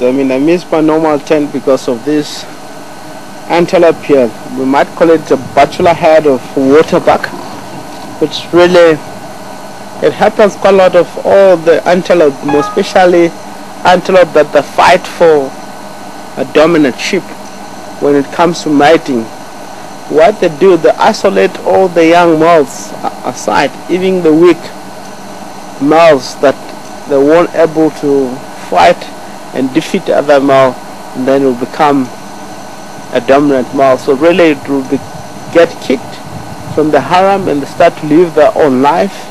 I missed my normal tent because of this antelope here. We might call it the bachelor head of waterbuck, which really, it happens quite a lot of all the antelope, more especially antelope that they fight for a dominant sheep when it comes to mating. What they do, they isolate all the young males aside, even the weak males that they weren't able to fight and defeat the other male, and then it will become a dominant male. So really it will get kicked from the harem and they start to live their own life.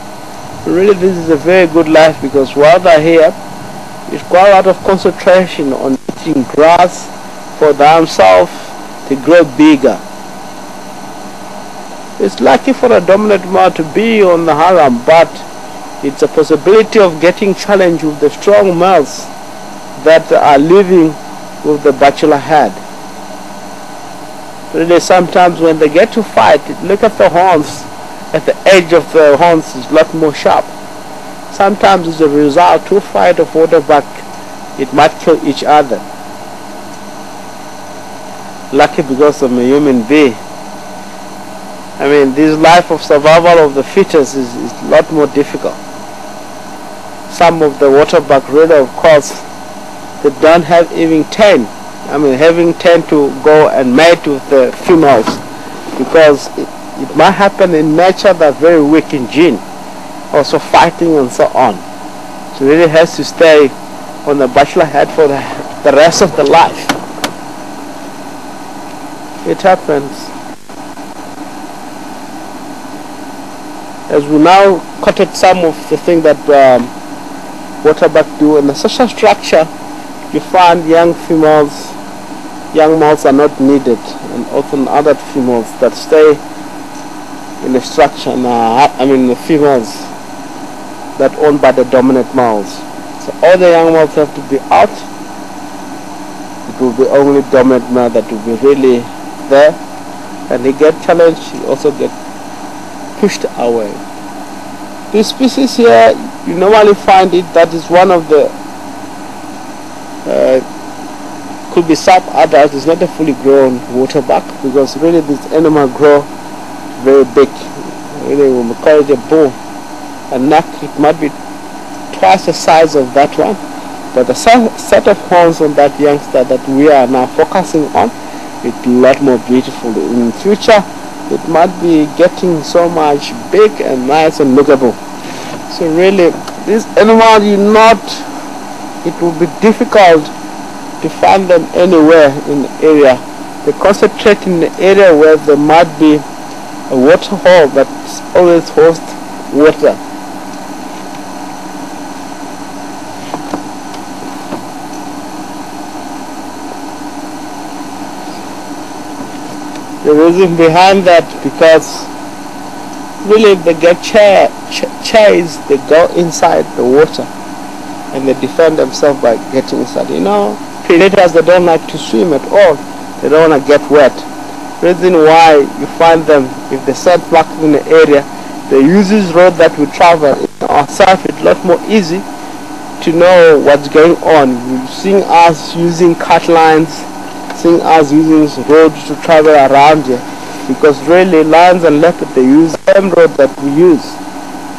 Really this is a very good life, because while they're here, it's quite a lot of concentration on eating grass for themselves to grow bigger. It's lucky for a dominant male to be on the harem, but it's a possibility of getting challenged with the strong males that are living with the bachelor head. Really sometimes when they get to fight, look at the horns. At the edge of the horns is a lot more sharp. Sometimes as a result, to fight of waterbuck, it might kill each other. Lucky because I'm a human being. This life of survival of the fittest is a lot more difficult. Some of the waterbuck really, of course, they don't have even 10. Having 10 to go and mate with the females, because it might happen in nature they're very weak in gene, also fighting and so on. So it really has to stay on the bachelor head for the rest of the life. It happens. As we now cutted some of the things that waterbuck do in the social structure, you find young males are not needed, and often other females that stay in the structure, the females that owned by the dominant males. So all the young males have to be out. It will be only dominant male that will be really there, and he get challenged, he also get pushed away. This species here, you normally find it that is one of the could be sub-adult. It's not a fully grown waterbuck, because really this animal grow very big. Really when we call it a bull, a neck, it might be twice the size of that one, but the set of horns on that youngster that we are now focusing on, it's a lot more beautiful. In the future it might be getting so much big and nice and lookable. So really this animal, it will be difficult to find them anywhere in the area. They concentrate in the area where there might be a water hole that always hosts water. The reason behind that, because really if they get chased, they go inside the water and they defend themselves by getting inside. Predators, they don't like to swim at all. They don't want to get wet. Reason why you find them, if they set back in the area, they use this road that we travel. Ourselves, it's a lot more easy to know what's going on. You're seeing us using cut lines, seeing us using roads to travel around here, because really lions and leopards, they use the same road that we use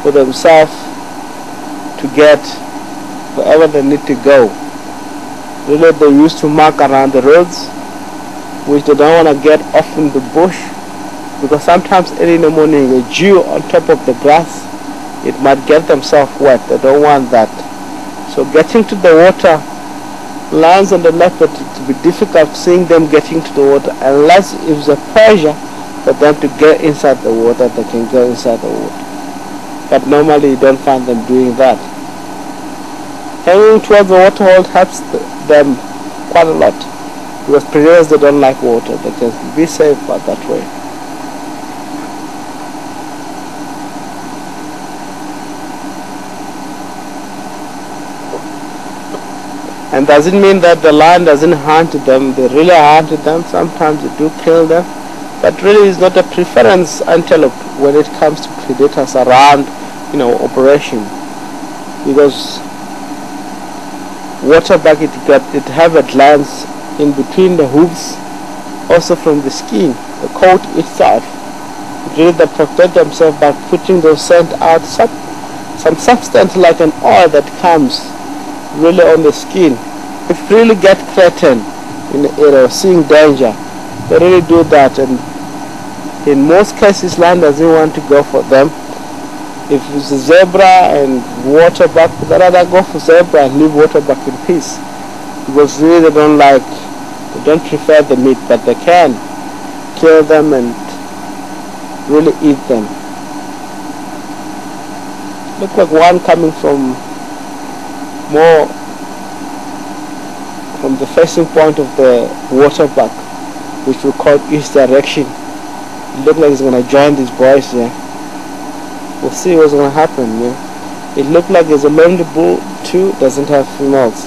for themselves to get wherever they need to go. Really they used to mark around the roads, which they don't want to get off in the bush, because sometimes early in the morning a dew on top of the grass, it might get themselves wet. They don't want that. So getting to the water, lions and the leopard, it will be difficult seeing them getting to the water, unless it's a pressure for them to get inside the water. They can go inside the water, but normally you don't find them doing that. Hanging towards the water hole helps them quite a lot, because predators, they don't like water. They can be safe by that way. And doesn't mean that the lion doesn't hunt them. They really hunt them. Sometimes they do kill them, but really it's not a preference antelope when it comes to predators around, operation, because waterbuck, it have a glands in between the hooves, also from the skin, the coat itself. Really they protect themselves by putting those scent out, some substance like an oil that comes really on the skin. If you really get threatened in the area, seeing danger, they really do that. And in most cases, land doesn't want to go for them. If it's a zebra and waterbuck, they rather go for zebra and leave waterbuck in peace, because really they don't prefer the meat, but they can kill them and really eat them. Look like one coming from the facing point of the waterbuck, which we call east direction. It looks like he's gonna join these boys here. We'll see what's gonna happen. Yeah, it looks like it's a lonely bull too. Doesn't have females.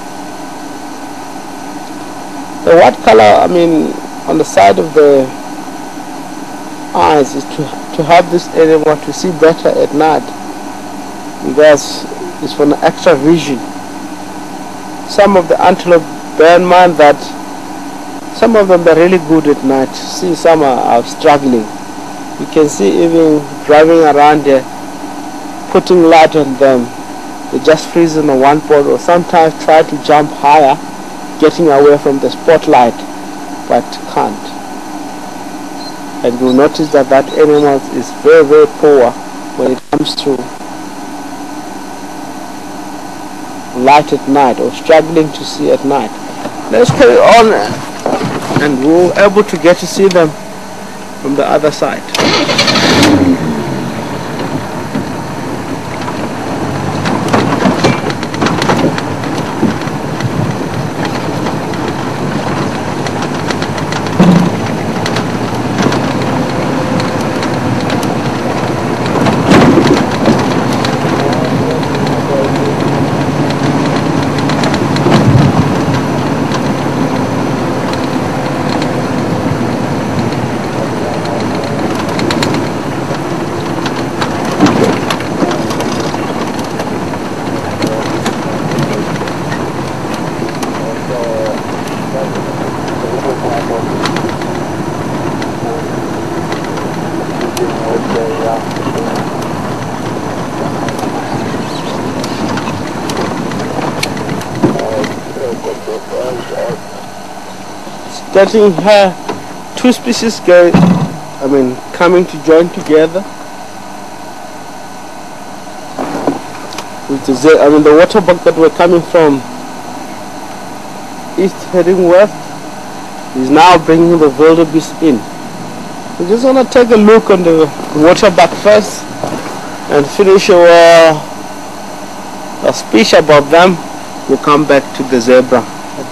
The white color, I mean, on the side of the eyes is to have this animal to see better at night, because it's for an extra vision. Some of the antelope, bear in mind that some of them are really good at night. See, some are struggling. You can see even driving around there, putting light on them, they just freeze on one pole, or sometimes try to jump higher, getting away from the spotlight, but can't. And you'll notice that animal is very, very poor when it comes to light at night, or struggling to see at night. Let's carry on, and we're able to get to see them from the other side. Getting here, two species coming to join together. Which is the waterbuck that we're coming from east heading west is now bringing the wildebeest in. We just want to take a look on the waterbuck first and finish our speech about them. We'll come back to the zebra.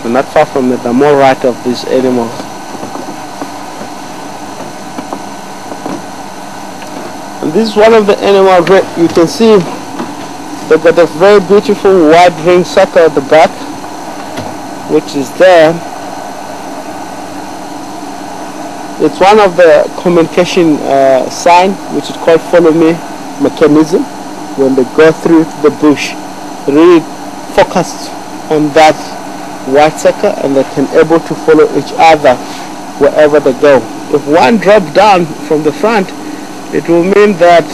We're not far from it. The more right of these animals. And this is one of the animals where you can see they've got a very beautiful wide ring circle at the back, which is there. It's one of the communication sign, which is called follow me mechanism. When they go through the bush, they really focus on that white circle, and they can able to follow each other wherever they go. If one drops down from the front, it will mean that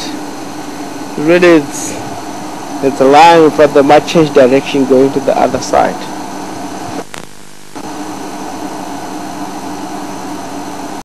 really it's a line, but they might change direction going to the other side.